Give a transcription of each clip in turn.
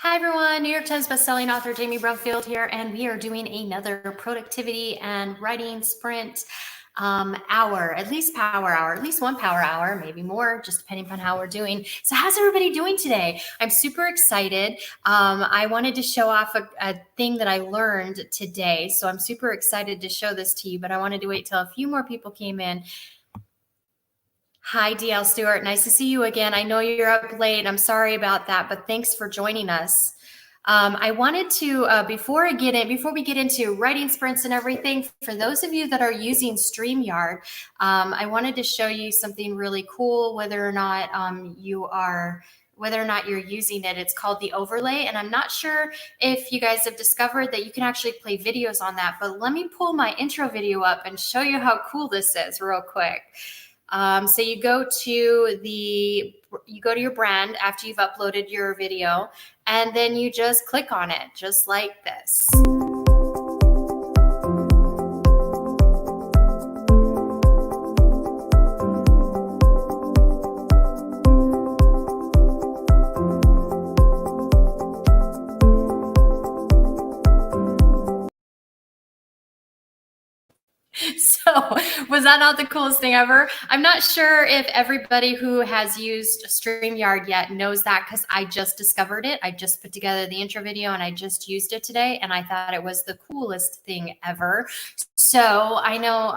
Hi everyone, New York Times bestselling author Jamie Brumfield here, and we are doing another productivity and writing sprint hour, at least power hour, at least one power hour, maybe more, just depending on how we're doing. So how's everybody doing today? I'm super excited. I wanted to show off a thing that I learned today. So I'm super excited to show this to you, but I wanted to wait till a few more people came in. Hi, DL Stewart. Nice to see you again. I know you're up late. I'm sorry about that, but thanks for joining us. I wanted to, before we get into writing sprints and everything, for those of you that are using StreamYard, I wanted to show you something really cool, whether or not you're using it. It's called the overlay, and I'm not sure if you guys have discovered that you can actually play videos on that, but let me pull my intro video up and show you how cool this is real quick. So you go to your brand after you've uploaded your video, and then you just click on it, just like this. So was that not the coolest thing ever? I'm not sure if everybody who has used StreamYard yet knows that, because I just discovered it. I just put together the intro video and I just used it today, and I thought it was the coolest thing ever. So I know,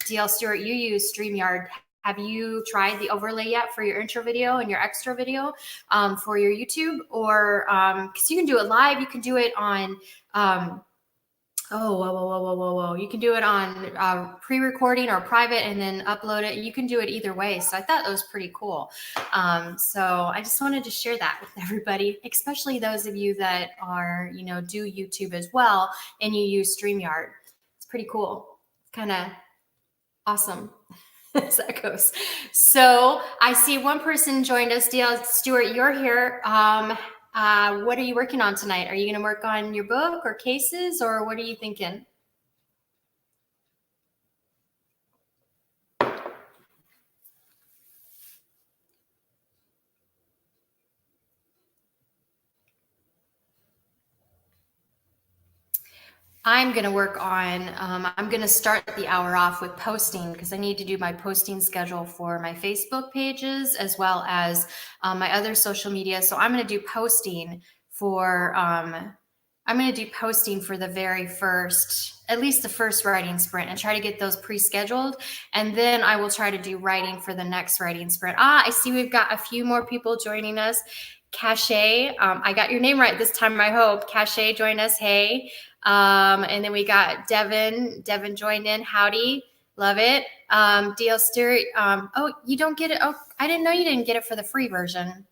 DL Stewart, you use StreamYard. Have you tried the overlay yet for your intro video and your extra video for your YouTube? Or because you can do it live, you can do it on whoa. You can do it on pre-recording or private and then upload it. You can do it either way. So I thought that was pretty cool. So I just wanted to share that with everybody, especially those of you that are, do YouTube as well and you use StreamYard. It's pretty cool. Kind of awesome. As that goes. So I see one person joined us. DL Stewart, you're here. What are you working on tonight? Are you going to work on your book or cases, or what are you thinking? I'm going to work on, I'm going to start the hour off with posting, because I need to do my posting schedule for my Facebook pages as well as my other social media. So I'm going to do posting for, the very first, at least the first writing sprint, and try to get those pre-scheduled. And then I will try to do writing for the next writing sprint. I see we've got a few more people joining us. Cache, I got your name right this time, I hope. Cache joined us. Hey. And then we got Devin joined in. Howdy. Love it. DL Stewart. You don't get it. Oh, I didn't know you didn't get it for the free version.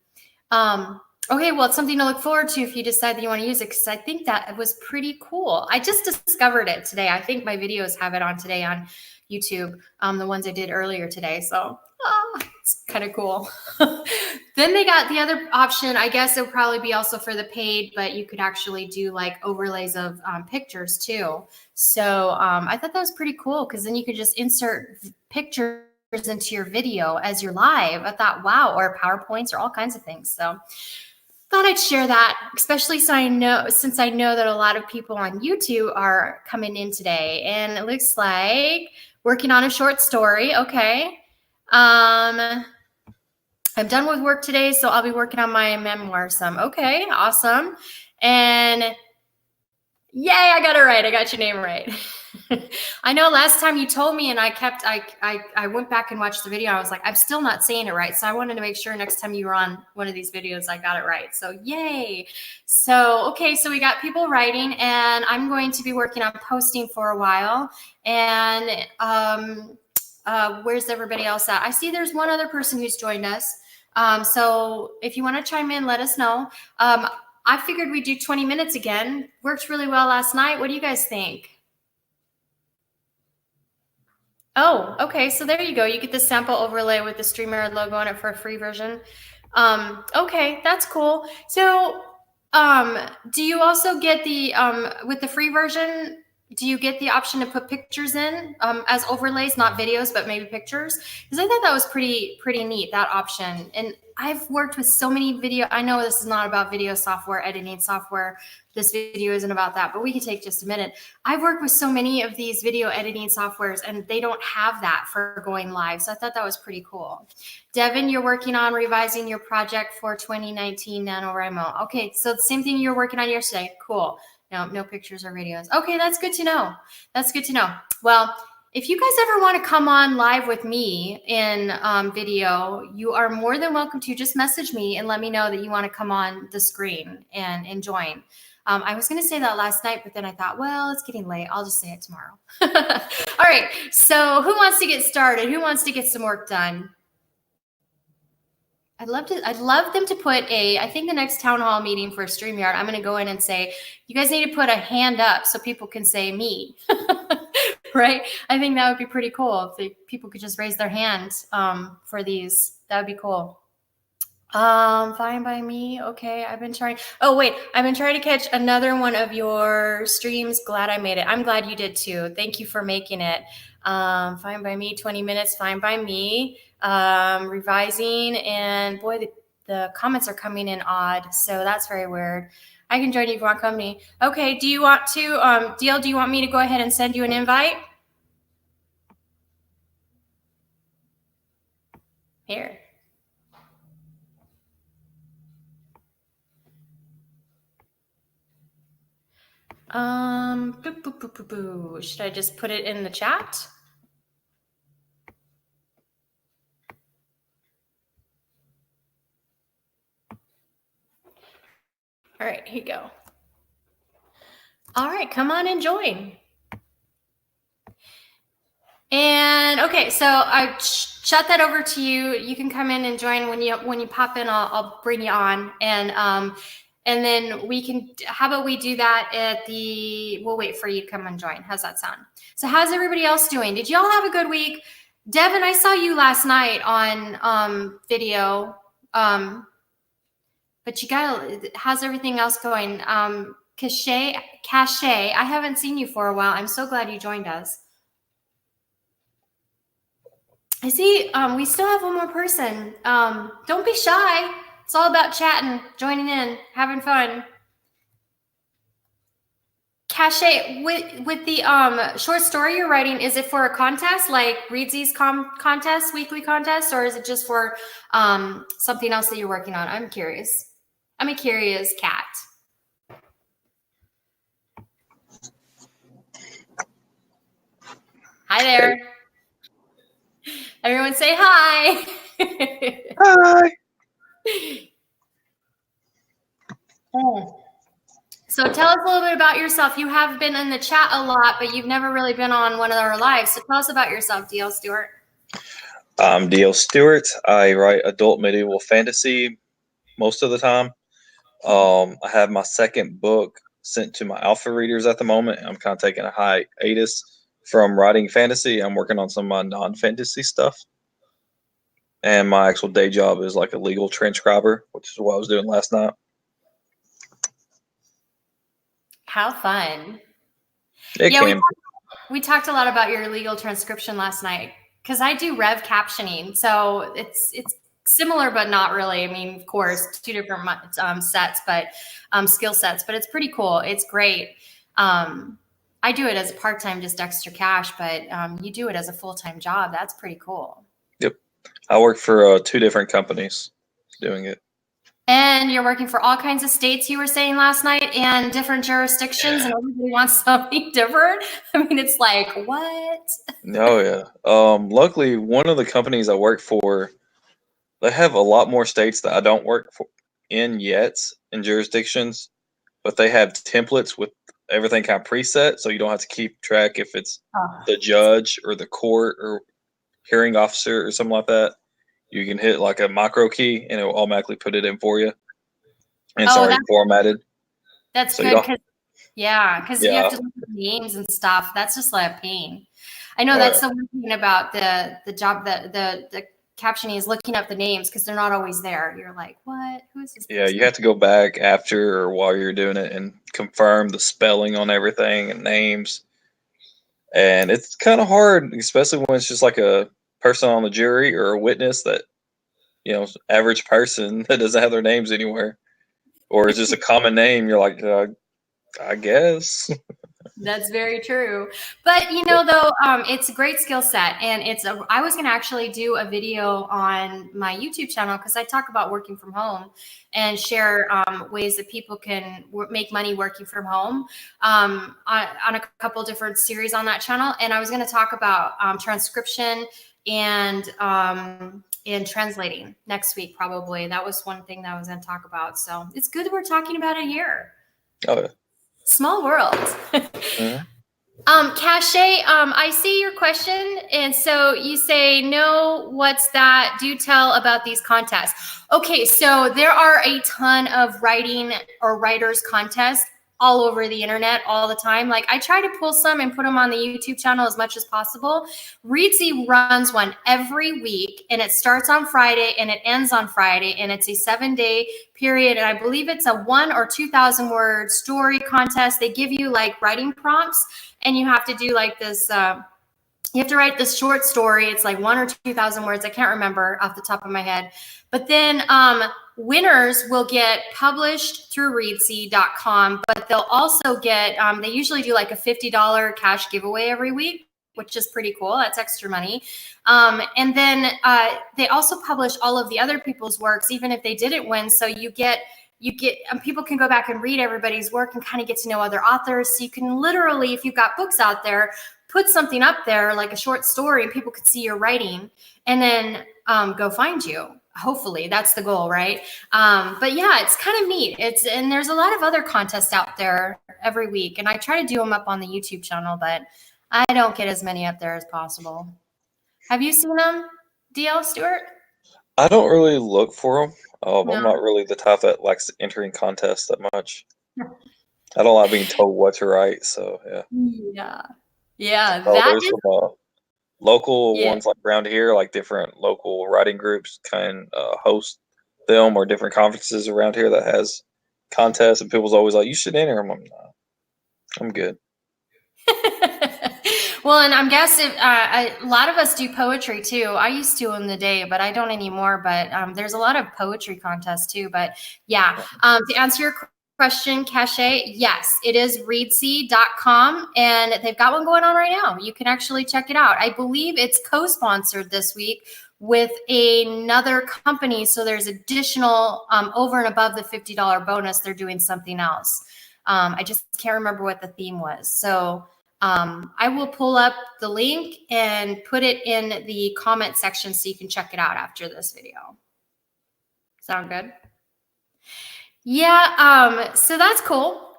Okay, well, it's something to look forward to if you decide that you want to use it, because I think that was pretty cool. I just discovered it today. I think my videos have it on today on YouTube, the ones I did earlier today. So it's kind of cool. Then they got the other option. I guess it would probably be also for the paid, but you could actually do like overlays of pictures too. So I thought that was pretty cool, because then you could just insert pictures into your video as you're live. I thought, wow, or PowerPoints or all kinds of things. So thought I'd share that, especially since I know that a lot of people on YouTube are coming in today. And it looks like working on a short story. Okay. I'm done with work today, so I'll be working on my memoir some. Okay, awesome. And yay, I got it right. I got your name right. I know last time you told me, and I went back and watched the video. I was like, I'm still not saying it right. So I wanted to make sure next time you were on one of these videos, I got it right. So yay. So, okay, so we got people writing, and I'm going to be working on posting for a while. And where's everybody else at? I see there's one other person who's joined us. So if you want to chime in, let us know. I figured we'd do 20 minutes again. Worked really well last night. What do you guys think? Oh, okay. So there you go. You get the sample overlay with the StreamYard logo on it for a free version. Okay, that's cool. So do you also get the, with the free version, do you get the option to put pictures in as overlays, not videos, but maybe pictures? Because I thought that was pretty neat, that option. And I've worked with so many video. I know this is not about video software, editing software. This video isn't about that, but we could take just a minute. I've worked with so many of these video editing softwares, and they don't have that for going live. So I thought that was pretty cool. Devin, you're working on revising your project for 2019 NaNoWriMo. Okay, so the same thing you were working on yesterday. Cool. No pictures or videos. Okay, that's good to know. That's good to know. Well, if you guys ever want to come on live with me in video, you are more than welcome to. Just message me and let me know that you want to come on the screen and join. I was going to say that last night, but then I thought, well, it's getting late. I'll just say it tomorrow. All right. So who wants to get started? Who wants to get some work done? I'd love them to put I think the next town hall meeting for StreamYard, I'm going to go in and say, you guys need to put a hand up so people can say me, right? I think that would be pretty cool if people could just raise their hands for these. That would be cool. Fine by me. Okay. I've been trying to catch another one of your streams. Glad I made it. I'm glad you did too. Thank you for making it. Fine by me, 20 minutes, fine by me. Revising, and boy, the comments are coming in odd, so that's very weird. I can join you if you want company. Okay, do you want to, DL, do you want me to go ahead and send you an invite? Here. Should I just put it in the chat? All right, here you go. All right, come on and join. And okay, so I shut that over to you. You can come in and join when you pop in. I'll bring you on, and then we can. How about we do that we'll wait for you to come and join. How's that sound? So how's everybody else doing? Did y'all have a good week? Devin, I saw you last night on video. But how's everything else going? Cache, I haven't seen you for a while. I'm so glad you joined us. I see we still have one more person. Don't be shy. It's all about chatting, joining in, having fun. Cache, with the short story you're writing, is it for a contest like Readsies contest, weekly contest, or is it just for something else that you're working on? I'm curious. I'm a curious cat. Hi there. Everyone say hi. Hi. So tell us a little bit about yourself. You have been in the chat a lot, but you've never really been on one of our lives. So tell us about yourself, DL Stewart. I'm DL Stewart. I write adult medieval fantasy most of the time. I have my second book sent to my alpha readers at the moment. I'm kind of taking a hiatus from writing fantasy. I'm working on some of my non-fantasy stuff. And my actual day job is like a legal transcriber, which is what I was doing last night. How fun. Yeah, we talked a lot about your legal transcription last night because I do rev captioning. So it's similar, but not really. I mean, of course, two different sets, but skill sets, but it's pretty cool. It's great. I do it as part-time, just extra cash, but you do it as a full-time job. That's pretty cool. Yep. I work for 2 different companies doing it. And you're working for all kinds of states, you were saying last night, and different jurisdictions, and everybody wants something different. I mean, it's like, what? Oh, yeah. Luckily, one of the companies I work for, they have a lot more states that I don't work in yet in jurisdictions, but they have templates with everything kind of preset, so you don't have to keep track if it's the judge or the court or hearing officer or something like that. You can hit like a micro key and it will automatically put it in for you. And it's already formatted. That's good because you have to look at names and stuff. That's just like a pain. I know that's the one thing about the job that the captioning is looking up the names because they're not always there. You're like, what? Who is this person? Yeah, you have to go back after or while you're doing it and confirm the spelling on everything and names. And it's kind of hard, especially when it's just like a person on the jury or a witness that average person that doesn't have their names anywhere, or it's just a common name. You're like, I guess. That's very true. But though, it's a great skill set, and I was going to actually do a video on my YouTube channel because I talk about working from home and share ways that people can make money working from home on a couple different series on that channel. And I was going to talk about transcription and translating next week, probably. That was one thing that I was going to talk about. So it's good that we're talking about it here. Oh yeah. Small world. Mm-hmm. Cache, I see your question. And so you say, no, what's that? Do tell about these contests. Okay, so there are a ton of writing or writers contests all over the internet all the time. Like I try to pull some and put them on the YouTube channel as much as possible. Reedsy runs one every week, and it starts on Friday and it ends on Friday, and it's a 7-day period. And I believe it's a 1,000 or 2,000 word story contest. They give you like writing prompts, and you have to do like this. You have to write this short story. It's like 1,000 or 2,000 words. I can't remember off the top of my head. But then winners will get published through Reedsy.com, but they'll also get, they usually do like a $50 cash giveaway every week, which is pretty cool. That's extra money. And then they also publish all of the other people's works, even if they didn't win. So you get people can go back and read everybody's work and kind of get to know other authors. So you can literally, if you've got books out there, put something up there like a short story, and people could see your writing, and then go find you. Hopefully that's the goal, right? But yeah, it's kind of neat. And there's a lot of other contests out there every week, and I try to do them up on the YouTube channel, but I don't get as many up there as possible. Have you seen them, DL Stewart? I don't really look for them. No. I'm not really the type that likes entering contests that much. I don't like being told what to write, so yeah. Yeah, There's some local Yeah. ones like around here, like different local writing groups can host them, or different conferences around here that has contests, and people's always like, you should enter them. I'm good. Well, and I'm guessing a lot of us do poetry too. I used to in the day, but I don't anymore. But there's a lot of poetry contests too. But yeah, to answer your question, Cache, yes, it is reedsy.com, and they've got one going on right now. You can actually check it out. I believe it's co-sponsored this week with another company. So there's additional over and above the $50 bonus. They're doing something else. I just can't remember what the theme was. So I will pull up the link and put it in the comment section so you can check it out after this video. Sound good? Yeah. So that's cool.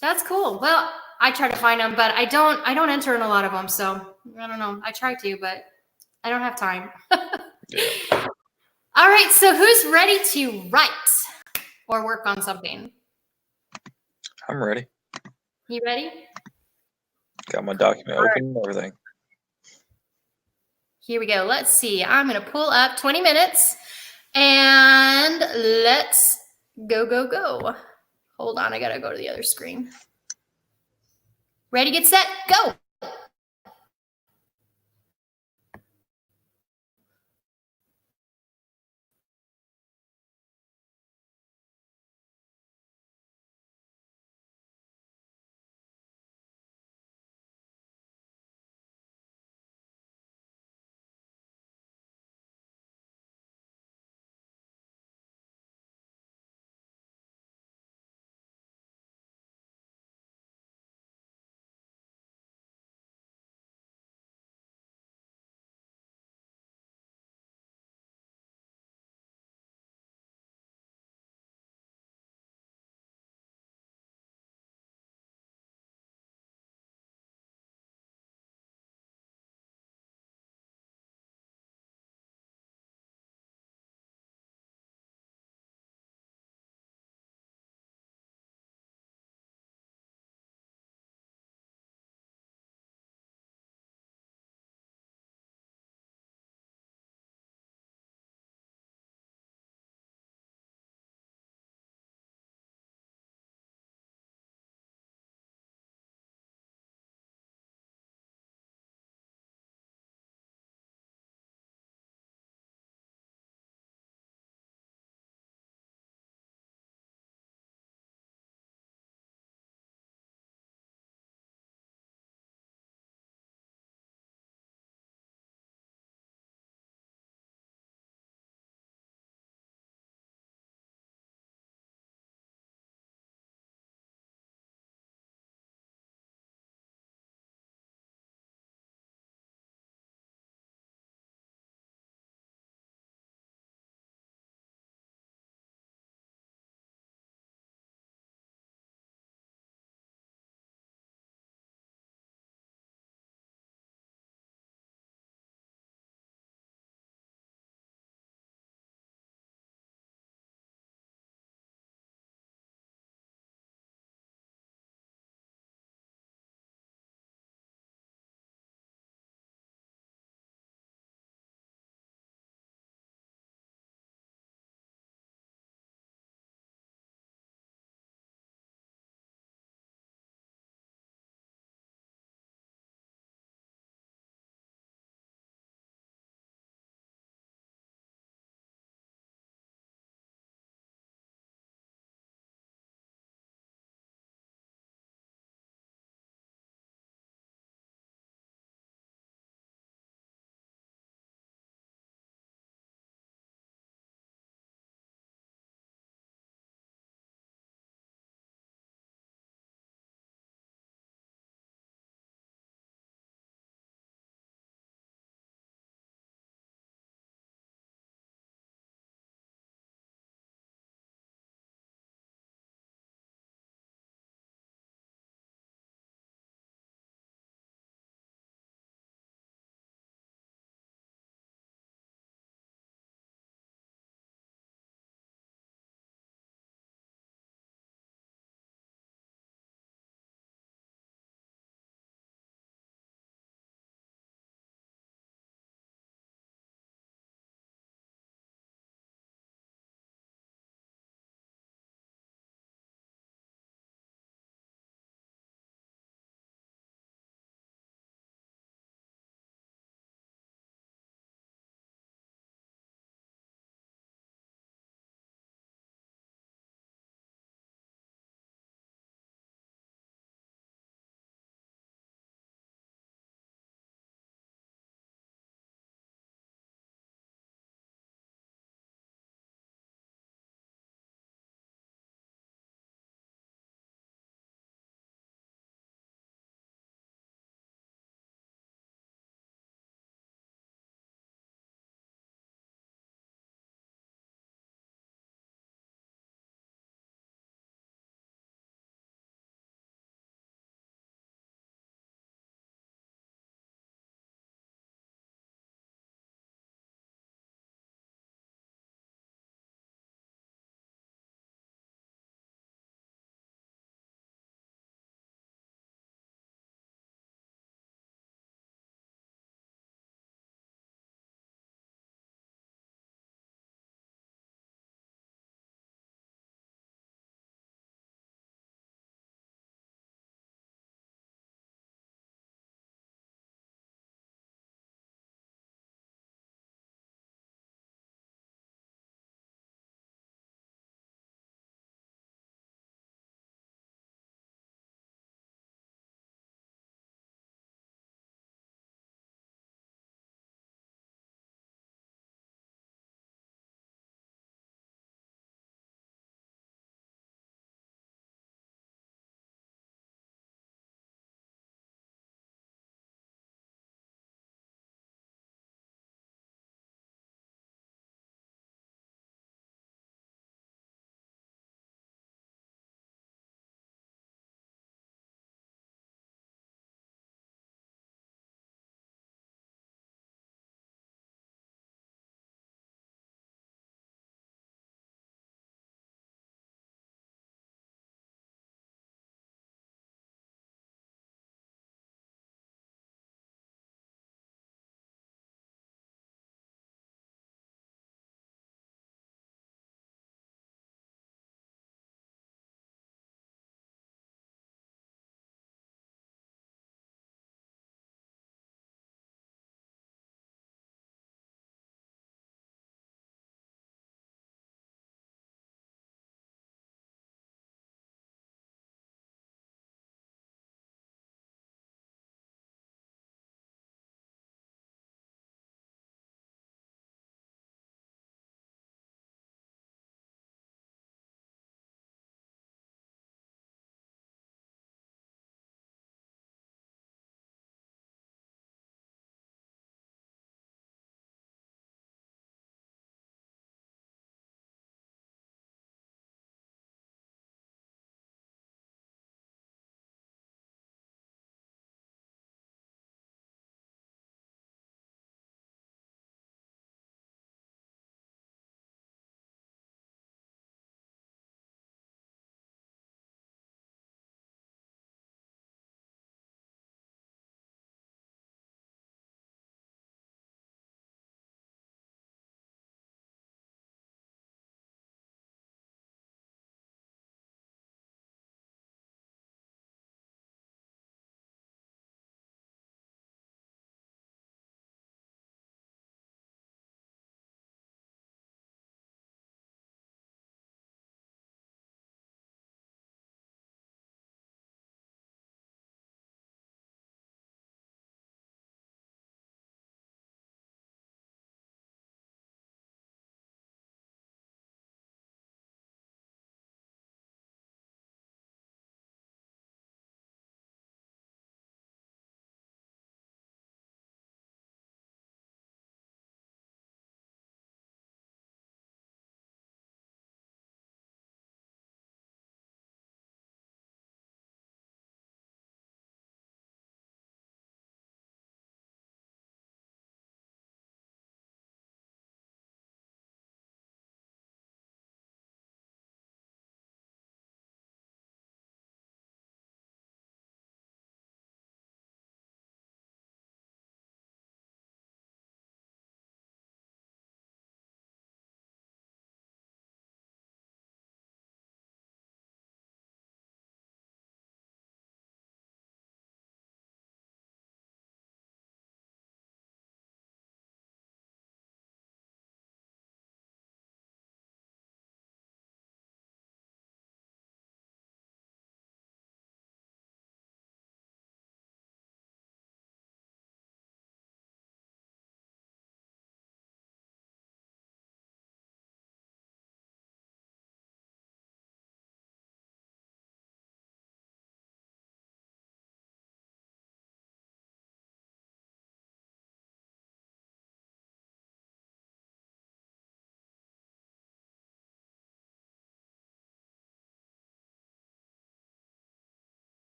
That's cool. Well, I try to find them, but I don't enter in a lot of them. So I don't know. I try to, but I don't have time. Yeah. All right. So who's ready to write or work on something? I'm ready. You ready? Got my document open and everything. Here we go. Let's see. I'm going to pull up 20 minutes and let's go. Hold on. I got to go to the other screen. Ready, get set, go.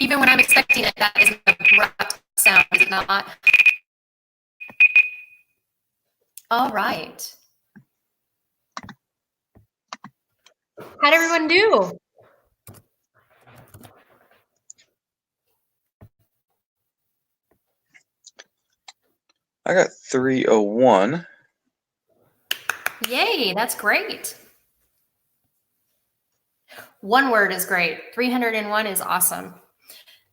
Even when I'm expecting it, that is an abrupt sound, is it not? All right. How'd everyone do? I got 301. Yay, that's great. One word is great. 301 is awesome.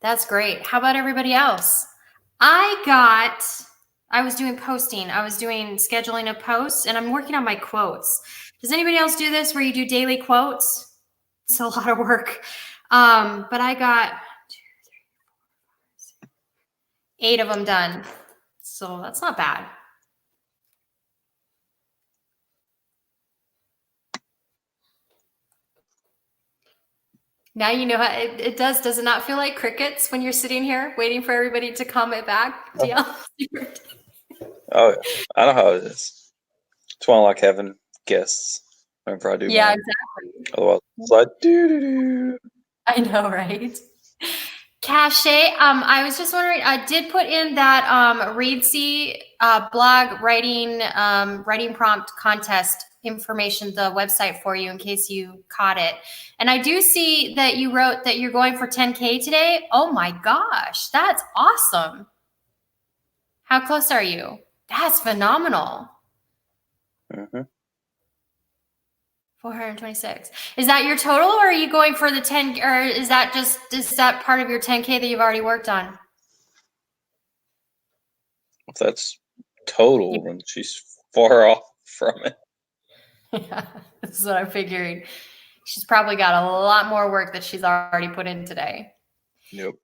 That's great. How about everybody else? I was doing posting. I was doing scheduling of posts, and I'm working on my quotes. Does anybody else do this where you do daily quotes? It's a lot of work. But I got 8 of them done. So that's not bad. Now you know how it does. Does it not feel like crickets when you're sitting here waiting for everybody to comment back? DL? Oh, yeah. I know how it is. It's why I like having guests whenever I do Yeah, mine. exactly. Otherwise, it's like, doo-doo-doo. I know, right? Cache, I was just wondering, I did put in that Readsy blog writing prompt contest information, the website for you in case you caught it. And I do see that you wrote that you're going for 10K today. Oh my gosh, that's awesome. How close are you? That's phenomenal. Mm-hmm. 426. Is that your total, or are you going for the 10, or is that part of your 10K that you've already worked on? If that's total, then she's far off from it. Yeah, this is what I'm figuring. She's probably got a lot more work that she's already put in today. Yep.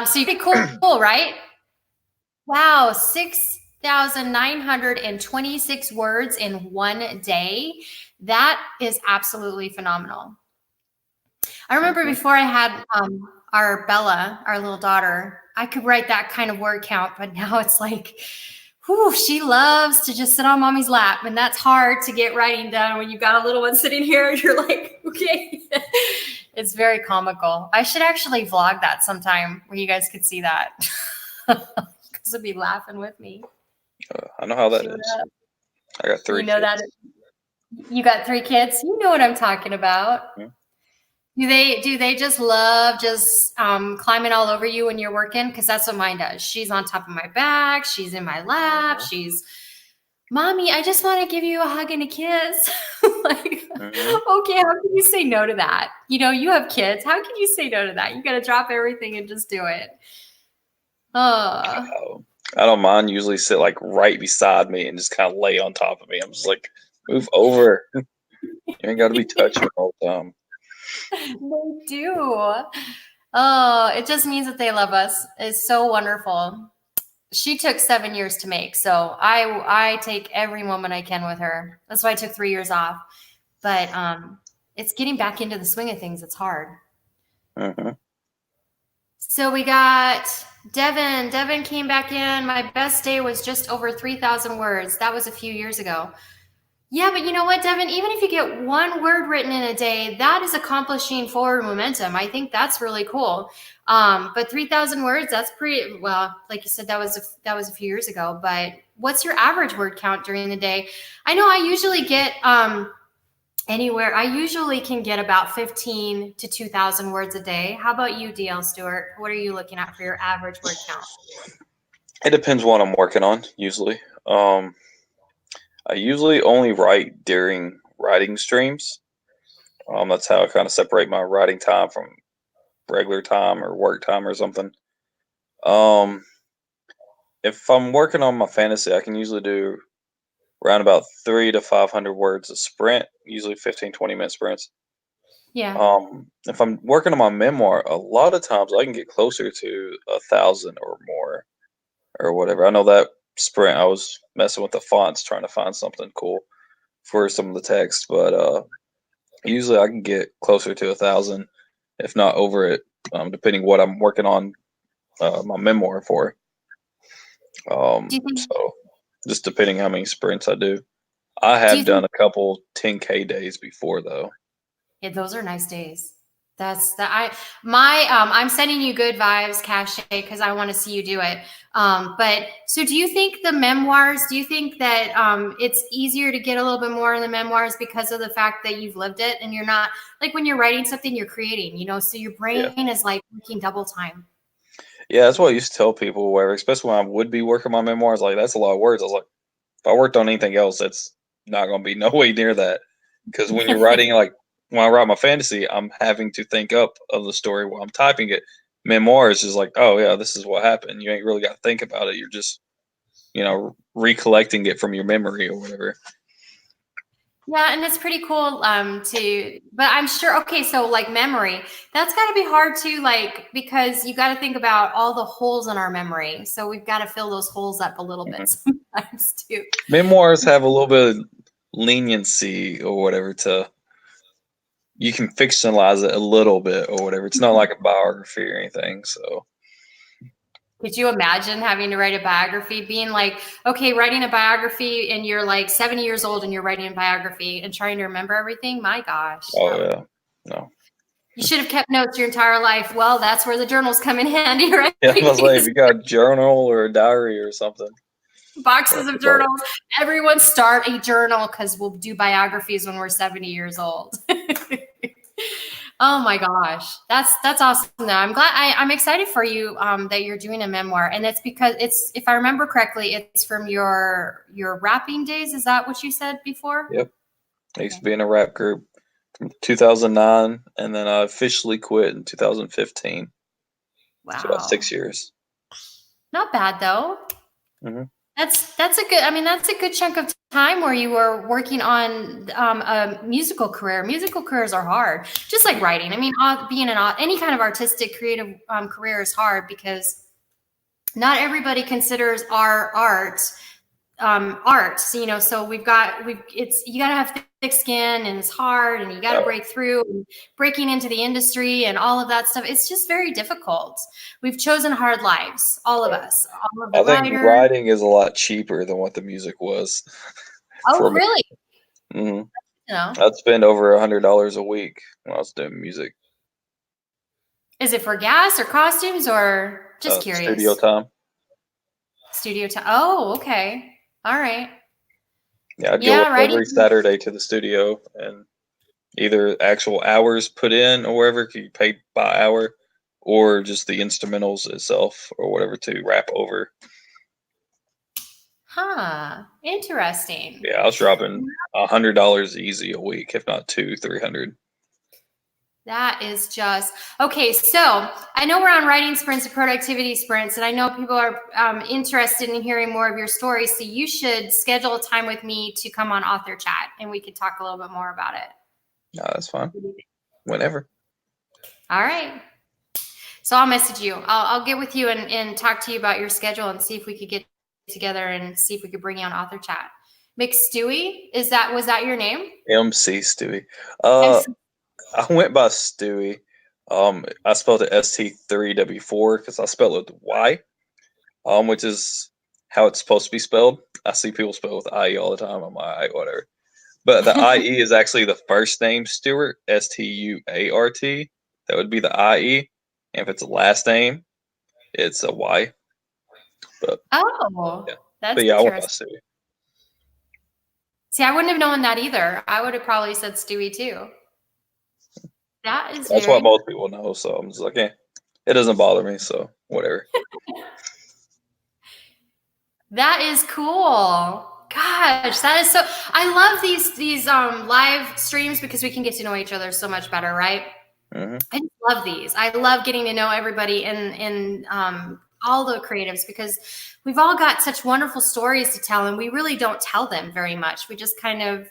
So you'd be cool, right? Wow, 6,926 words in one day. That is absolutely phenomenal. I remember before I had our Bella, our little daughter, I could write that kind of word count, but now it's like, whew, she loves to just sit on mommy's lap, and that's hard to get writing done when you've got a little one sitting here and you're like, okay. It's very comical. I should actually vlog that sometime where you guys could see that. Because it'd be laughing with me. I know how that is. I got 3 You know kids. that you got 3 kids? You know what I'm talking about. Mm-hmm. Do they just love climbing all over you when you're working? Because that's what mine does. She's on top of my back. She's in my lap. She's, Mommy, I just want to give you a hug and a kiss. Like, okay, how can you say no to that? You know, you have kids. How can you say no to that? You got to drop everything and just do it. I don't mind. Usually sit like right beside me and just kind of lay on top of me. I'm just like, move over. You ain't got to be touching all the time. They do. Oh, it just means that they love us. It's so wonderful. She took 7 years to make, so I take every moment I can with her. That's why I took 3 years off. But it's getting back into the swing of things. It's hard. Mm-hmm. So we got Devin. Devin came back in. My best day was just over 3,000 words. That was a few years ago. Yeah, but you know what, Devin? Even if you get one word written in a day, that is accomplishing forward momentum. I think that's really cool. But 3,000 words, that's pretty, well, like you said, that was a few years ago. But what's your average word count during the day? I know I usually get I usually can get about 15 to 2,000 words a day. How about you, DL Stewart? What are you looking at for your average word count? It depends what I'm working on, usually. I usually only write during writing streams. That's how I kind of separate my writing time from regular time or work time or something. If I'm working on my fantasy, I can usually do around about 300 to 500 words a sprint, usually 15, 20-minute sprints. Yeah. If I'm working on my memoir, a lot of times I can get closer to 1,000 or more or whatever. I know that sprint I was messing with the fonts trying to find something cool for some of the text, but usually I can get closer to 1,000, if not over it, depending what I'm working on my memoir for. So just depending how many sprints I do. I have done a couple 10K days before though. Yeah, those are nice days. I'm sending you good vibes, Cache, because I want to see you do it. But so do you think the memoirs, do you think that it's easier to get a little bit more in the memoirs because of the fact that you've lived it and you're not like when you're writing something, you're creating, so your Yeah. brain is like working double time. Yeah, that's what I used to tell people, where especially when I would be working my memoirs, like that's a lot of words. I was like, if I worked on anything else, that's not going to be no way near that. Because when you're writing, like when I write my fantasy, I'm having to think up of the story while I'm typing it. Memoirs is like, oh yeah, this is what happened. You ain't really got to think about it. You're just, recollecting it from your memory or whatever. Yeah, and it's pretty cool but I'm sure, okay, so like memory, that's got to be hard too, like, because you got to think about all the holes in our memory. So we've got to fill those holes up a little bit sometimes too. Memoirs have a little bit of leniency or whatever you can fictionalize it a little bit or whatever. It's not like a biography or anything. So could you imagine having to write a biography, being like, okay, writing a biography and you're like 70 years old and you're writing a biography and trying to remember everything? My gosh. yeah. No. You should have kept notes your entire life. Well, that's where the journals come in handy, right? Yeah, I was like, if you got a journal or a diary or something. Boxes of journals. Everyone start a journal because we'll do biographies when we're 70 years old. Oh my gosh, that's awesome. Though I'm glad. I'm excited for you that you're doing a memoir, and it's because it's, if I remember correctly, it's from your rapping days. Is that what you said before? Yep. I used to be in a rap group from 2009, and then I officially quit in 2015. Wow, so about 6 years. Not bad though. Mm-hmm. That's a good. I mean, that's a good chunk of time where you were working on a musical career. Musical careers are hard, just like writing. I mean, being any kind of artistic, creative career is hard because not everybody considers our art art. So you gotta have thick skin and it's hard and you gotta break through and breaking into the industry and all of that stuff. It's just very difficult. We've chosen hard lives, all of us. All of the I think writers. writing is a lot cheaper than what the music was. Oh, really? Mm-hmm. I'd spend over $100 a week when I was doing music. Is it for gas or costumes or just curious? Studio time. Studio time. Oh, okay. All right. Yeah, I'd go every Saturday to the studio, and either actual hours put in or whatever, you paid by hour, or just the instrumentals itself or whatever to rap over. Huh. Interesting. Yeah, I was dropping $100 easy a week, if not $200-300. That is just okay. So I know we're on writing sprints and productivity sprints, and I know people are interested in hearing more of your stories. So you should schedule a time with me to come on Author Chat, and we could talk a little bit more about it. No, that's fine. Whenever. All right. So I'll message you. I'll get with you and talk to you about your schedule and see if we could get together and see if we could bring you on Author Chat. McStewie, was that your name? MC Stewie. I went by Stewie. I spelled it ST3W4 because I spelled it with Y, which is how it's supposed to be spelled. I see people spell with IE all the time. I'm like, whatever. But the IE is actually the first name, Stuart, Stuart. That would be the IE. And if it's a last name, it's a Y. But, that's but yeah, I went by Stewie. See, I wouldn't have known that either. I would have probably said Stewie too. That's what most people know. So I'm just like, it doesn't bother me. So whatever. That is cool. Gosh, that is so. I love these live streams because we can get to know each other so much better, right? Mm-hmm. I just love these. I love getting to know everybody and all the creatives because we've all got such wonderful stories to tell, and we really don't tell them very much. We just kind of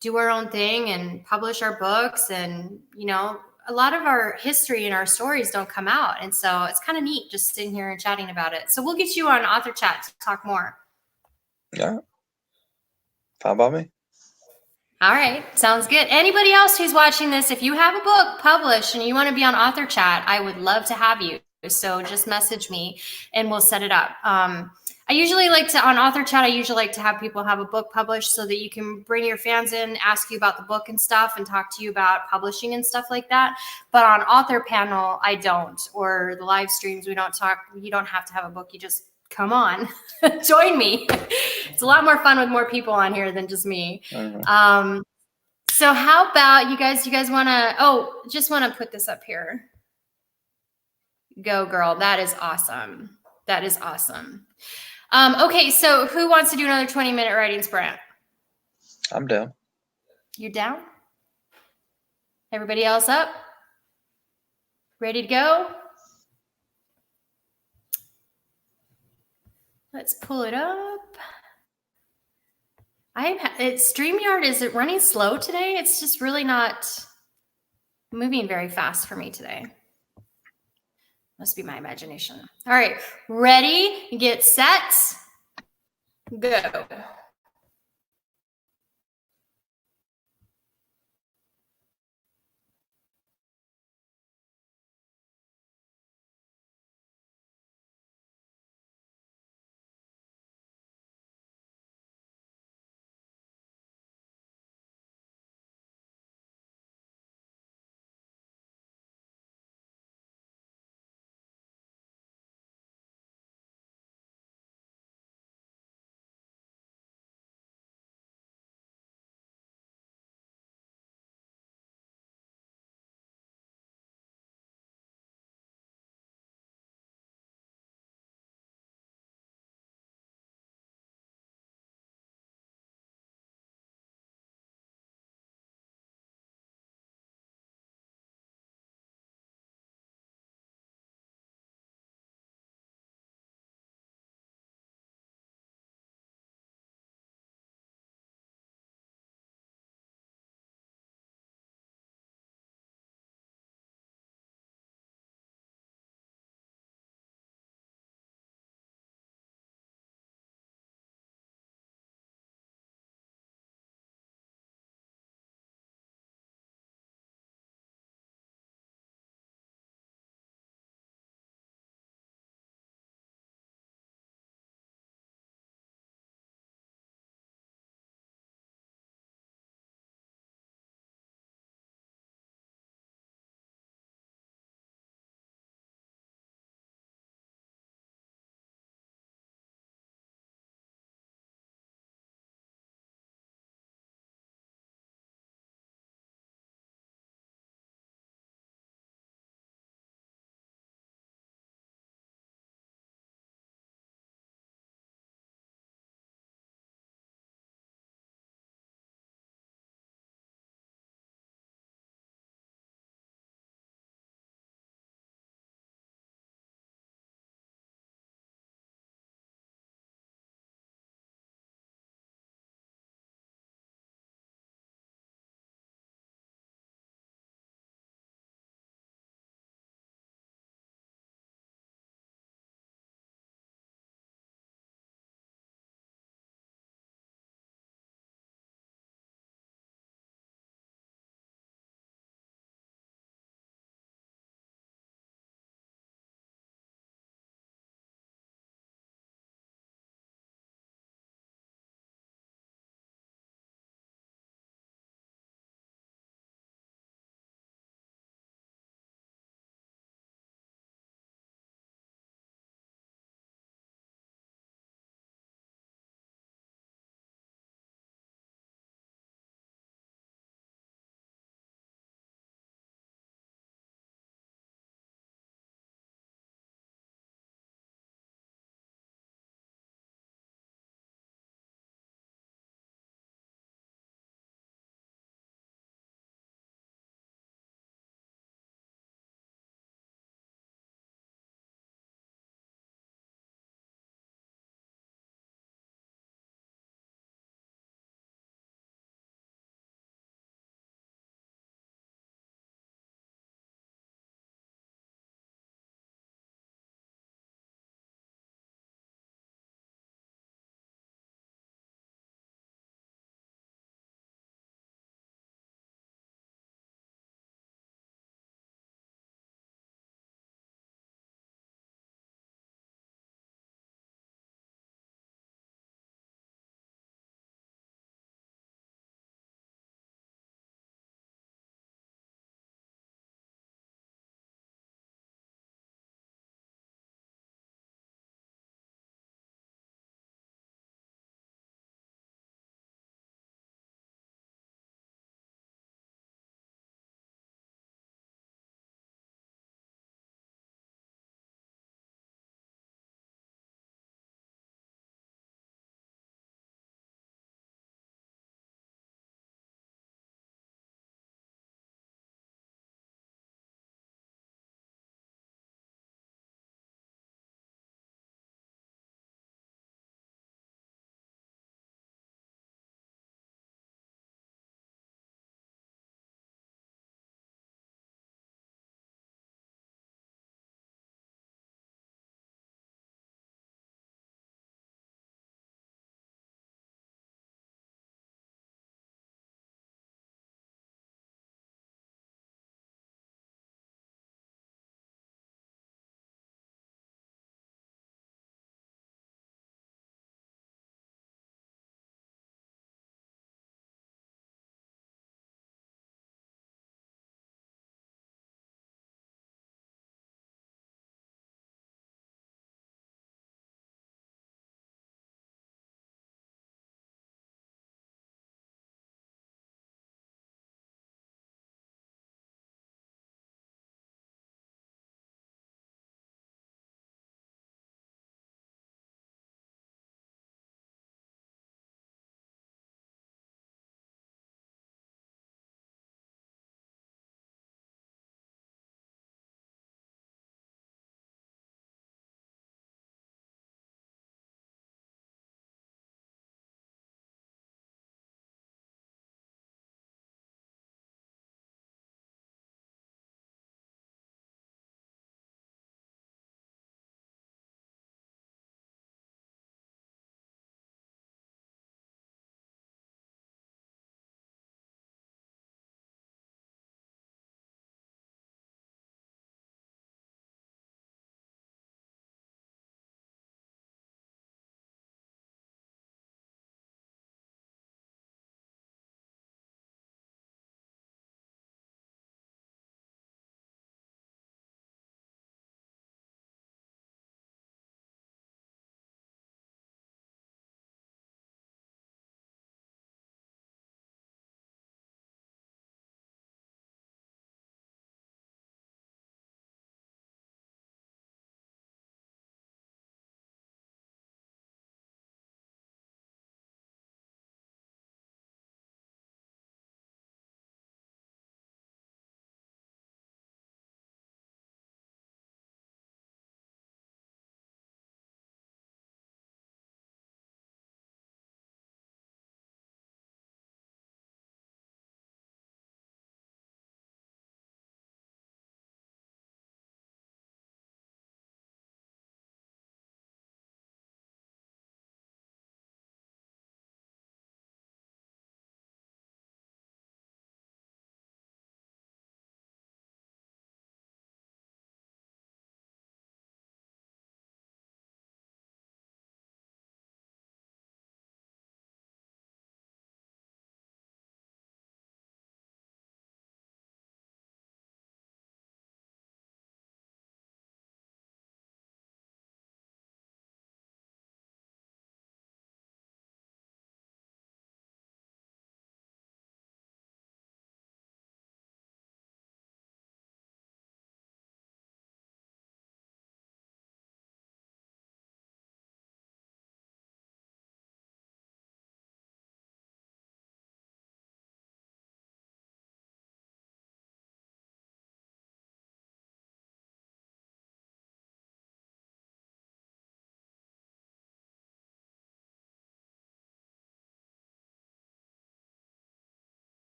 do our own thing and publish our books, and a lot of our history and our stories don't come out, and so it's kind of neat just sitting here and chatting about it. So we'll get you on Author Chat to talk more. Yeah, fine by me. All right, sounds good. Anybody else who's watching this, if you have a book published and you want to be on Author Chat, I would love to have you. So just message me and we'll set it up. I usually like to, on Author Chat, I usually like to have people have a book published so that you can bring your fans in, ask you about the book and stuff, and talk to you about publishing and stuff like that. But on Author Panel, I don't. Or the live streams, we don't talk. You don't have to have a book. You just come on, join me. It's a lot more fun with more people on here than just me. So how about you guys want to, just want to put this up here. Go girl. That is awesome. That is awesome. Okay, so who wants to do another 20-minute writing sprint? I'm down. You down? Everybody else up? Ready to go? Let's pull it up. StreamYard, is it running slow today? It's just really not moving very fast for me today. Must be my imagination. All right, ready, get set, go.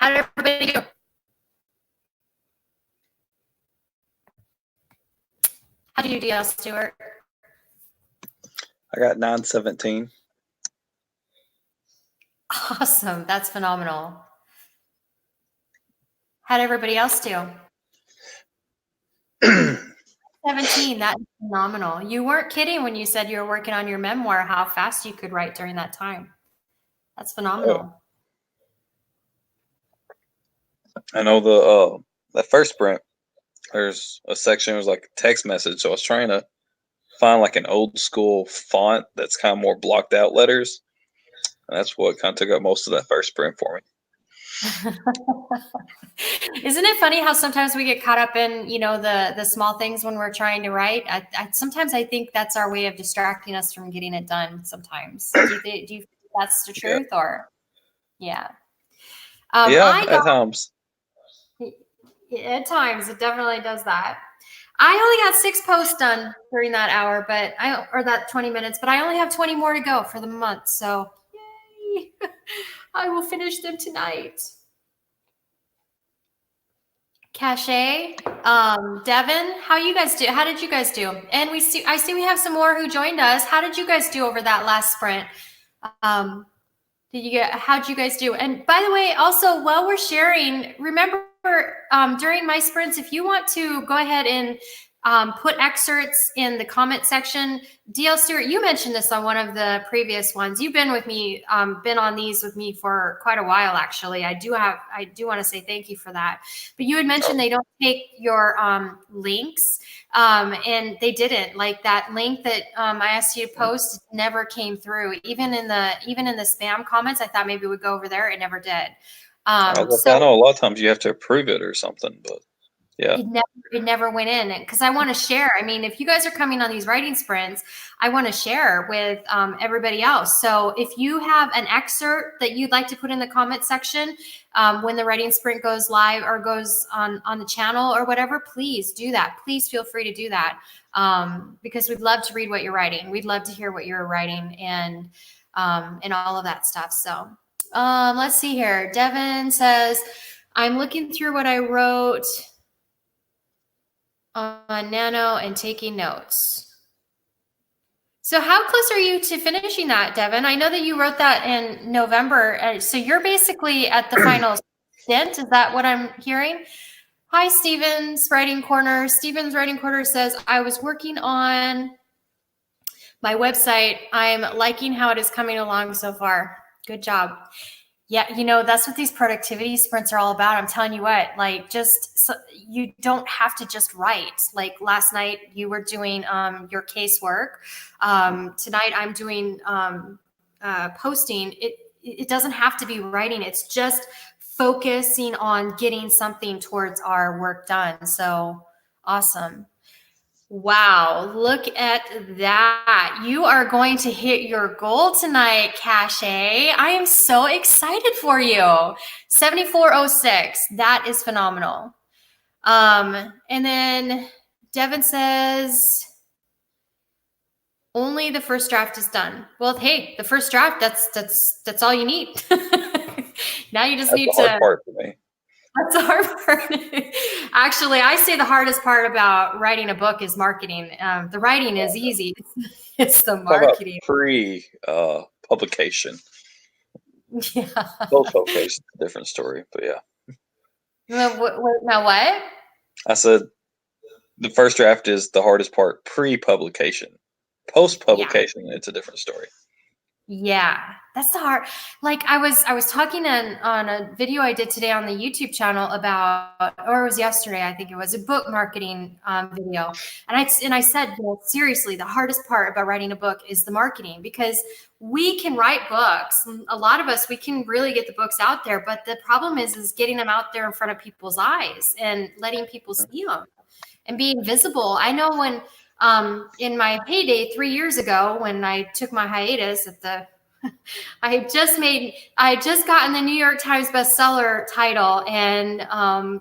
How did everybody do? How do you do, DL Stewart? I got 917. Awesome. That's phenomenal. How did everybody else do? 17. That is phenomenal. You weren't kidding when you said you were working on your memoir, how fast you could write during that time. That's phenomenal. I know that first sprint, there's a section that was like a text message. So I was trying to find like an old school font that's kind of more blocked out letters. And that's what kind of took up most of that first sprint for me. Isn't it funny how sometimes we get caught up in, the small things when we're trying to write? Sometimes I think that's our way of distracting us from getting it done sometimes. Do you think that's the truth? Yeah. Or yeah. At times. At times it definitely does that. I only got 6 posts done during that hour, or that 20 minutes, but I only have 20 more to go for the month. So yay. I will finish them tonight. Cache, Devin, how you guys do? How did you guys do? And I see we have some more who joined us. How did you guys do over that last sprint? How'd you guys do? And by the way, also while we're sharing, remember during my sprints, if you want to go ahead and put excerpts in the comment section. DL Stewart, you mentioned this on one of the previous ones. You've been with me, been on these with me for quite a while, actually. I do want to say thank you for that. But you had mentioned they don't take your links, and they didn't. Like that link that I asked you to post never came through. Even in the spam comments, I thought maybe it would go over there. It never did. I know a lot of times you have to approve it or something, but yeah. It never went in because I want to share. I mean, if you guys are coming on these writing sprints, I want to share with everybody else. So if you have an excerpt that you'd like to put in the comment section when the writing sprint goes live or goes on the channel or whatever, please do that. Please feel free to do that because we'd love to read what you're writing. We'd love to hear what you're writing and all of that stuff. So let's see here. Devin says, I'm looking through what I wrote on Nano and taking notes. So how close are you to finishing that, Devin? I know that you wrote that in November. So you're basically at the final stint. Is that what I'm hearing? Hi, Steven's Writing Corner. Steven's Writing Corner says, I was working on my website. I'm liking how it is coming along so far. Good job. Yeah, that's what these productivity sprints are all about. I'm telling you what, you don't have to just write. Like last night you were doing your casework. Tonight I'm doing posting. It doesn't have to be writing. It's just focusing on getting something towards our work done. So awesome. Wow, look at that. You are going to hit your goal tonight, Cache. I am so excited for you. 7406, that is phenomenal. And then Devin says, only the first draft is done. Well, hey, the first draft, that's all you need. Now you just need to. That's the hard part for me. That's the hard part. Actually, I say the hardest part about writing a book is marketing. The writing is easy. It's the marketing. Publication. Yeah. Post-publication, a different story, but yeah. Now what? I said the first draft is the hardest part pre-publication. Post-publication, it's a different story. Yeah, that's the hard. Like I was talking on a video I did today on the YouTube channel about, or it was yesterday, I think it was a book marketing video, and I said, seriously, the hardest part about writing a book is the marketing, because we can write books. A lot of us, we can really get the books out there, but the problem is getting them out there in front of people's eyes and letting people see them and being visible. I know when. In my heyday 3 years ago, when I took my hiatus I had just gotten the New York Times bestseller title, and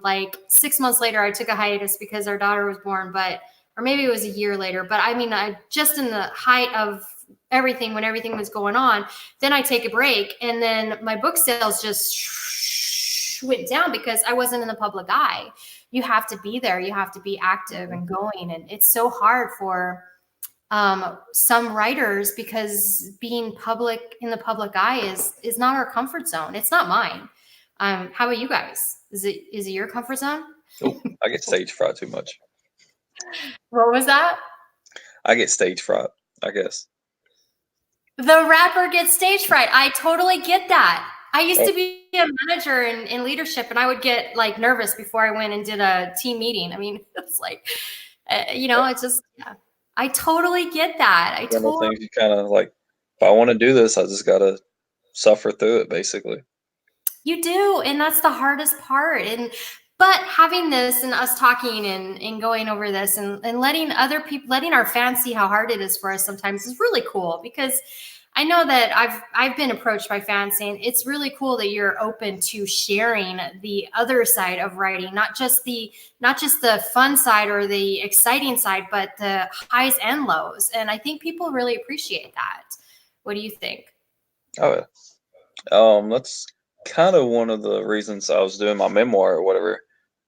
like 6 months later, I took a hiatus because our daughter was born, or maybe it was a year later. But I mean, I just in the height of everything, when everything was going on, then I take a break, and then my book sales just went down because I wasn't in the public eye. You have to be there. You have to be active and going. And it's so hard for some writers because being public in the public eye is not our comfort zone. It's not mine. How about you guys? Is it your comfort zone? Oh, I get stage fright too much. What was that? I get stage fright, I guess. The rapper gets stage fright. I totally get that. I used to be a manager in leadership, and I would get like nervous before I went and did a team meeting. I mean, it's like, it's just, yeah. I totally get that. One of the things you kind of like, if I want to do this, I just got to suffer through it, basically. You do, and that's the hardest part. But having this and us talking and going over this and letting other people, letting our fans see how hard it is for us sometimes is really cool, because I know that I've been approached by fans saying it's really cool that you're open to sharing the other side of writing, not just the fun side or the exciting side, but the highs and lows. And I think people really appreciate that. What do you think? Oh, yeah. That's kind of one of the reasons I was doing my memoir or whatever,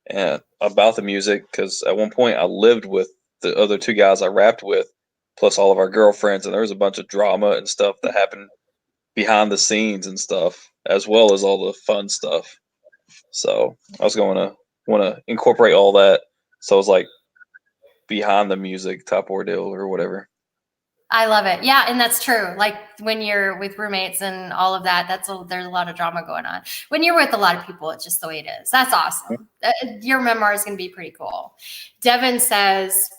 and about the music, because at one point I lived with the other two guys I rapped with, plus all of our girlfriends, and there was a bunch of drama and stuff that happened behind the scenes and stuff, as well as all the fun stuff. So I was going to want to incorporate all that. So it was like behind the music type ordeal or whatever. I love it. Yeah, and that's true. Like when you're with roommates and all of that, there's a lot of drama going on. When you're with a lot of people, it's just the way it is. That's awesome. Your memoir is going to be pretty cool. Devin says,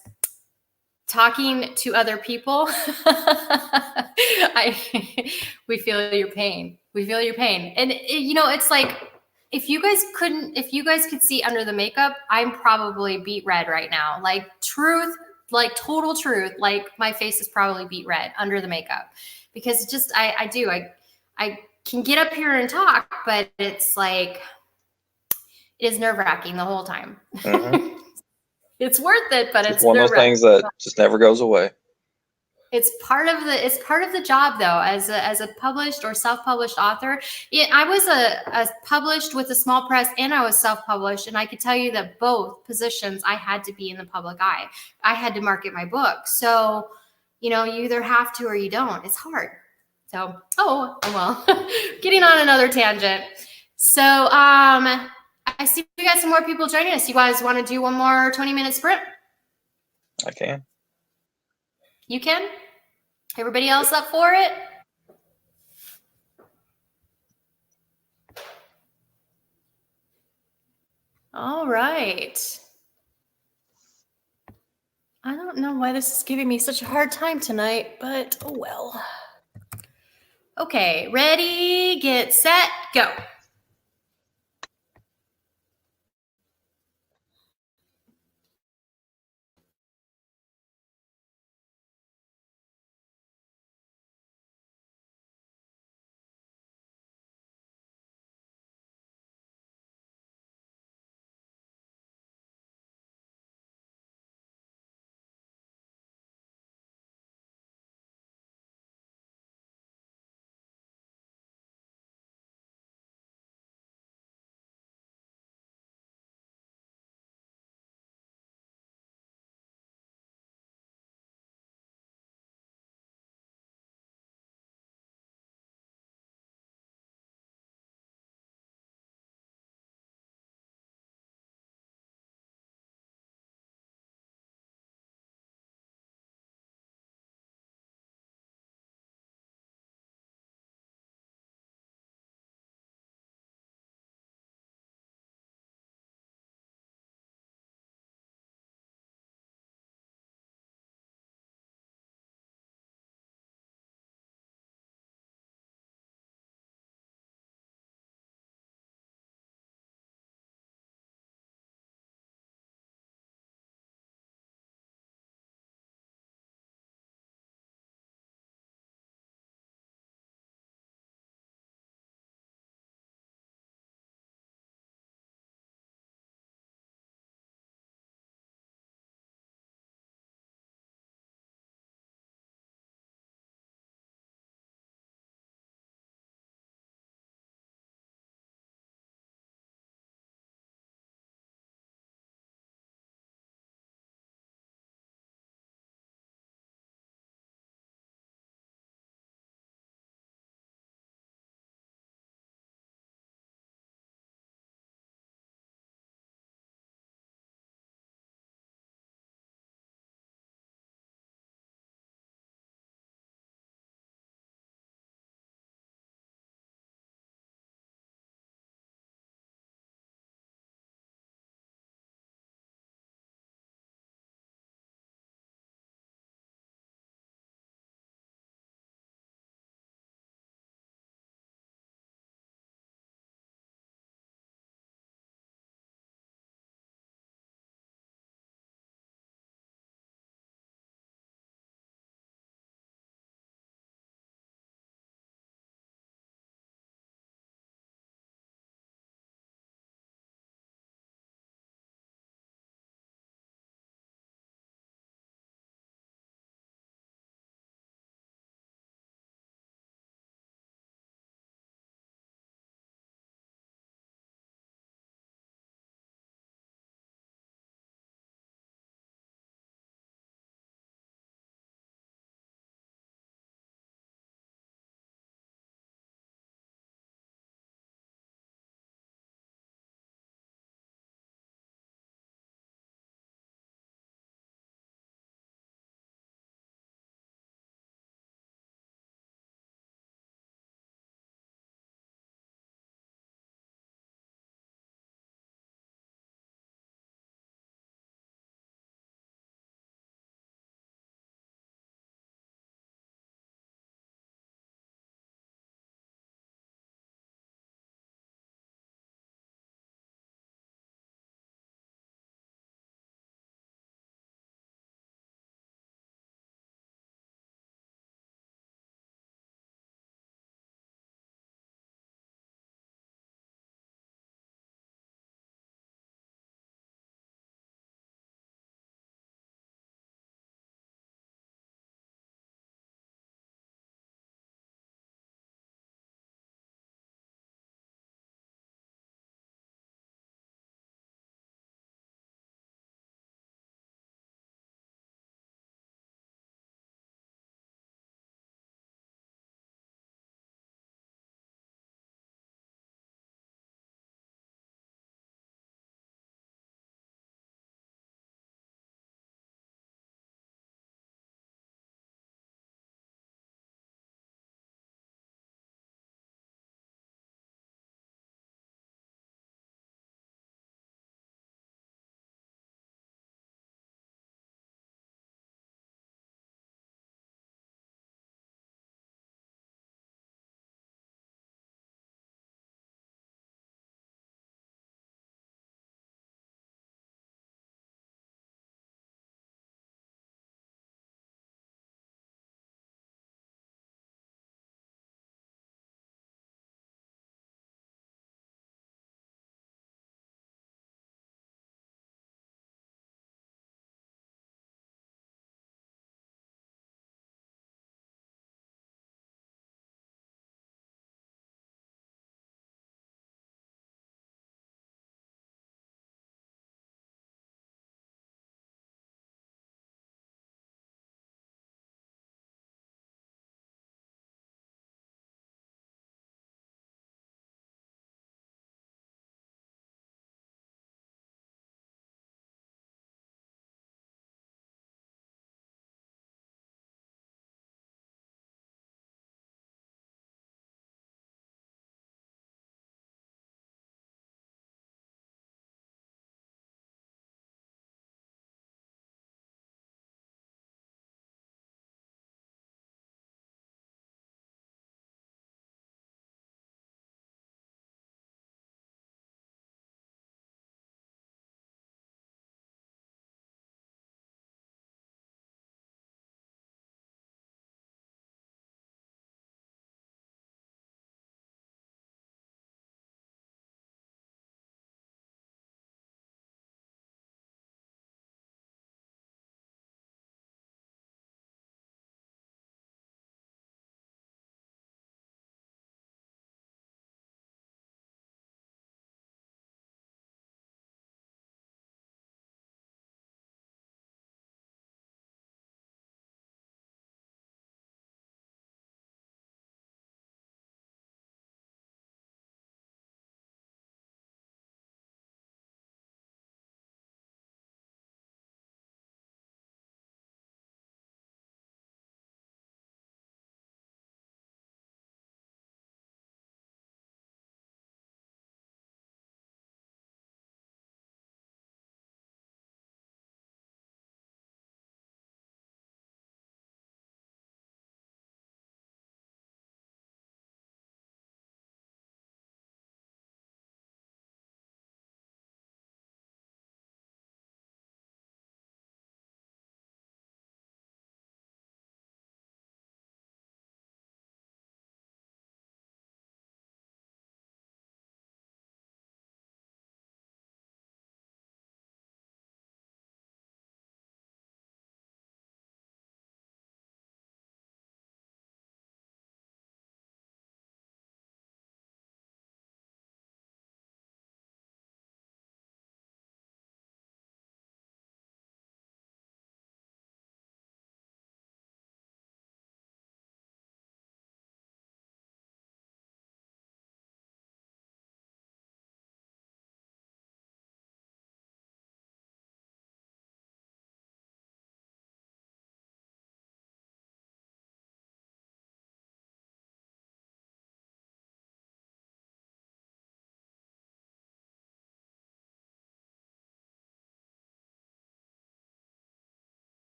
talking to other people, we feel your pain. We feel your pain. And it's like, if you guys could see under the makeup, I'm probably beet red right now. Like truth. Like total truth, like my face is probably beet red under the makeup, because it just I can get up here and talk, but it's like it is nerve-wracking the whole time. Mm-hmm. It's worth it, but it's one of those things that just never goes away. It's part of the job, though, as a published or self-published author. I was a published with a small press, and I was self-published, and I could tell you that both positions I had to be in the public eye. I had to market my book, so you either have to or you don't. It's hard. So getting on another tangent. So I see we got some more people joining us. You guys want to do one more 20-minute sprint? I can. You can? Everybody else up for it? All right. I don't know why this is giving me such a hard time tonight, but oh well. Okay, ready, get set, go.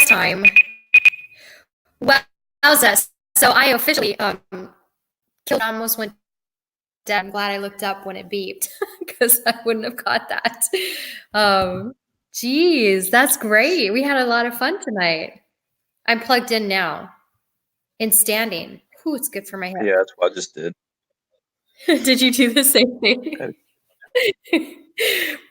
time. Wowza. So I officially killed, almost went dead. I'm glad I looked up when it beeped because I wouldn't have caught that. Geez, that's great. We had a lot of fun tonight. I'm plugged in now in standing. Ooh, it's good for my head. Yeah, that's what I just did. Did you do the same thing?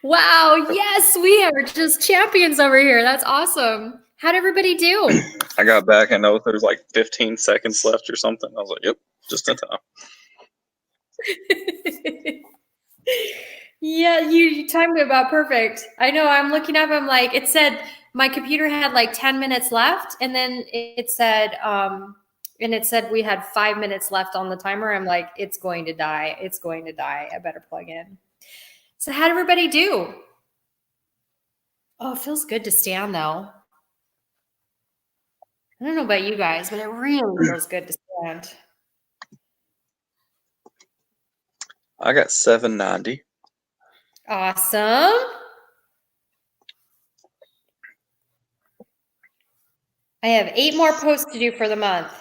Wow, yes, we are just champions over here. That's awesome. How'd everybody do? I got back. I know there was like 15 seconds left or something. I was like, yep, just in time. Yeah, you timed it about perfect. I know. I'm looking up. I'm like, it said my computer had like 10 minutes left, and then it said, we had 5 minutes left on the timer. I'm like, it's going to die. It's going to die. I better plug in. So how'd everybody do? Oh, it feels good to stand though. I don't know about you guys, but it really feels good to stand. I got 790. Awesome. I have 8 more posts to do for the month.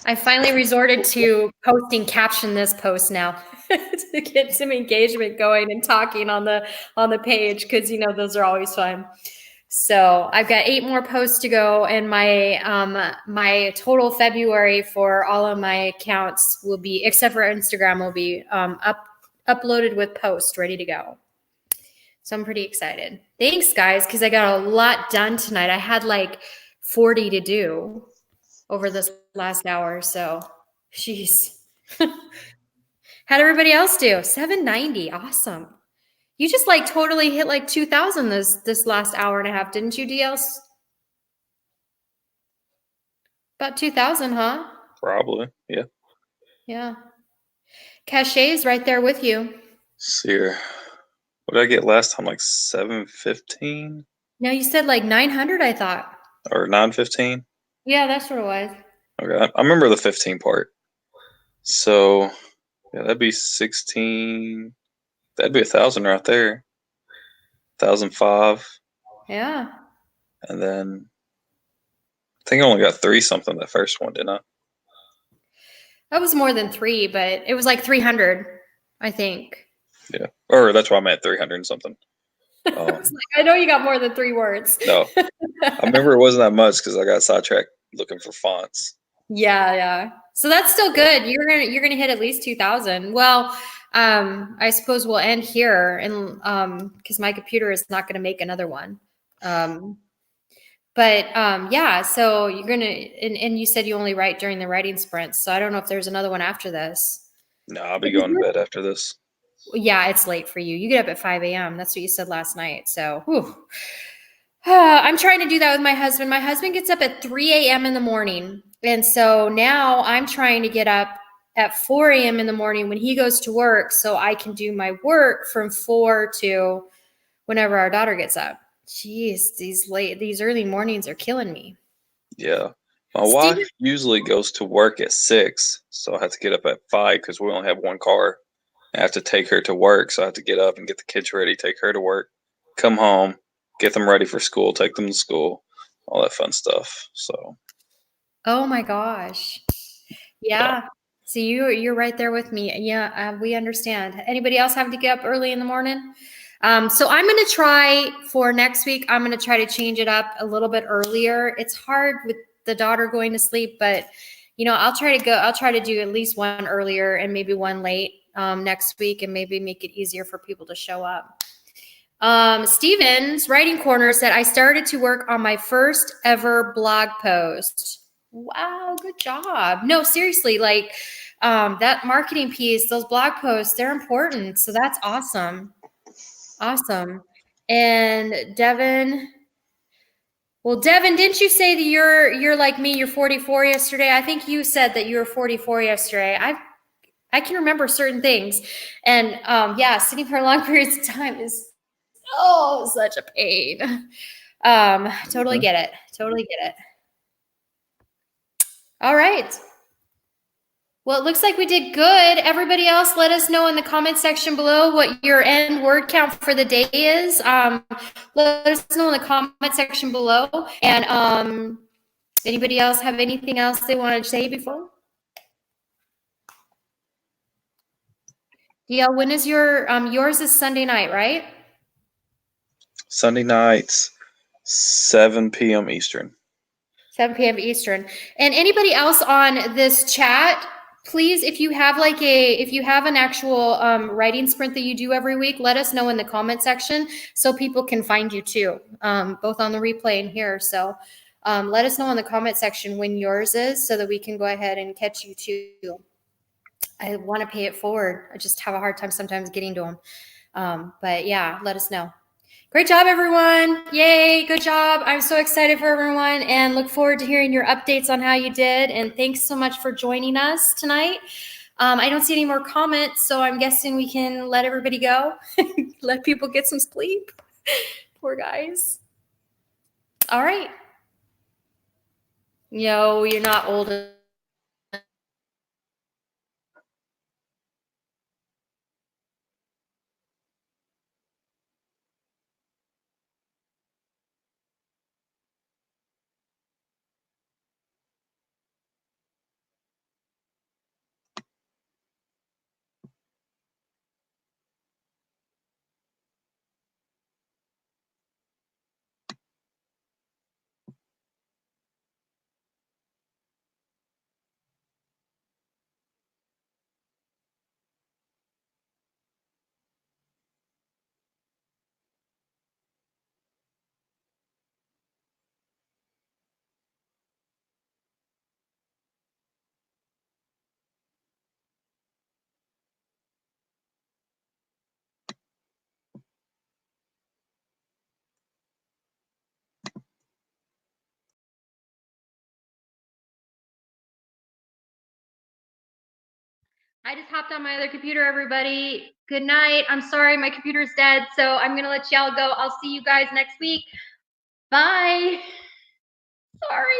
I finally resorted to posting caption this post now to get some engagement going and talking on the page, because those are always fun. So I've got 8 more posts to go, and my total February for all of my accounts will be, except for Instagram, will be uploaded with posts ready to go. So I'm pretty excited. Thanks, guys, because I got a lot done tonight. I had like 40 to do over this last hour. So, jeez. How'd everybody else do? 790. Awesome. You just like totally hit like 2,000 this last hour and a half, didn't you, DLs? About 2,000, huh? Probably, yeah. Yeah. Cachet's right there with you. Let's see here. What did I get last time? Like 715? No, you said like 900, I thought. Or 915? Yeah, that's what it was. Okay, I remember the 15 part. So, yeah, that'd be 16. That'd be 1,000 right there. 1,005. Yeah. And then I think I only got 3 something that first one, didn't I? That was more than 3, but it was like 300, I think. Yeah. Or that's why I'm at 300 and something. I know you got more than 3 words. No. I remember it wasn't that much because I got sidetracked looking for fonts. Yeah. So that's still good. You're gonna hit at least 2,000. Well, I suppose we'll end here, and because my computer is not gonna make another one. Yeah. So you're gonna, and you said you only write during the writing sprints. So I don't know if there's another one after this. No, I'll be going to bed after this. Yeah, it's late for you. You get up at 5 a.m. That's what you said last night. So, whew. I'm trying to do that with my husband. My husband gets up at 3 a.m. in the morning. And so now I'm trying to get up at 4 a.m. in the morning when he goes to work so I can do my work from 4 to whenever our daughter gets up. Jeez, these early mornings are killing me. Yeah. My wife usually goes to work at 6, so I have to get up at 5 because we only have one car. I have to take her to work, so I have to get up and get the kids ready, take her to work, come home, get them ready for school, take them to school, all that fun stuff. So. Oh my gosh. Yeah. So you're right there with me. Yeah, we understand. Anybody else having to get up early in the morning? So I'm going to try for next week. I'm going to try to change it up a little bit earlier. It's hard with the daughter going to sleep, but I'll try to do at least one earlier and maybe one late next week, and maybe make it easier for people to show up. Steven's Writing Corner said, I started to work on my first ever blog post. Wow, good job. No, seriously, like that marketing piece, those blog posts, they're important. So that's awesome. Awesome. And Devin, didn't you say that you're like me, you're 44 yesterday? I think you said that you were 44 yesterday. I can remember certain things. And sitting for long periods of time is such a pain. Totally get it. Totally get it. All right. Well, it looks like we did good. Everybody else, let us know in the comment section below what your end word count for the day is. Let us know in the comment section below. And anybody else have anything else they want to say before? DL, when is yours is Sunday night, right? Sunday nights, 7 p.m. Eastern. 7 p.m. Eastern. And anybody else on this chat, please, if you have an actual writing sprint that you do every week, let us know in the comment section so people can find you too, both on the replay and here. So let us know in the comment section when yours is so that we can go ahead and catch you too. I want to pay it forward. I just have a hard time sometimes getting to them. But yeah, let us know. Great job, everyone. Yay, good job. I'm so excited for everyone and look forward to hearing your updates on how you did. And thanks so much for joining us tonight. I don't see any more comments, so I'm guessing we can let everybody go. Let people get some sleep. Poor guys. All right. No, you're not old enough. I just hopped on my other computer, everybody. Good night. I'm sorry, my computer's dead, so I'm going to let y'all go. I'll see you guys next week. Bye. Sorry.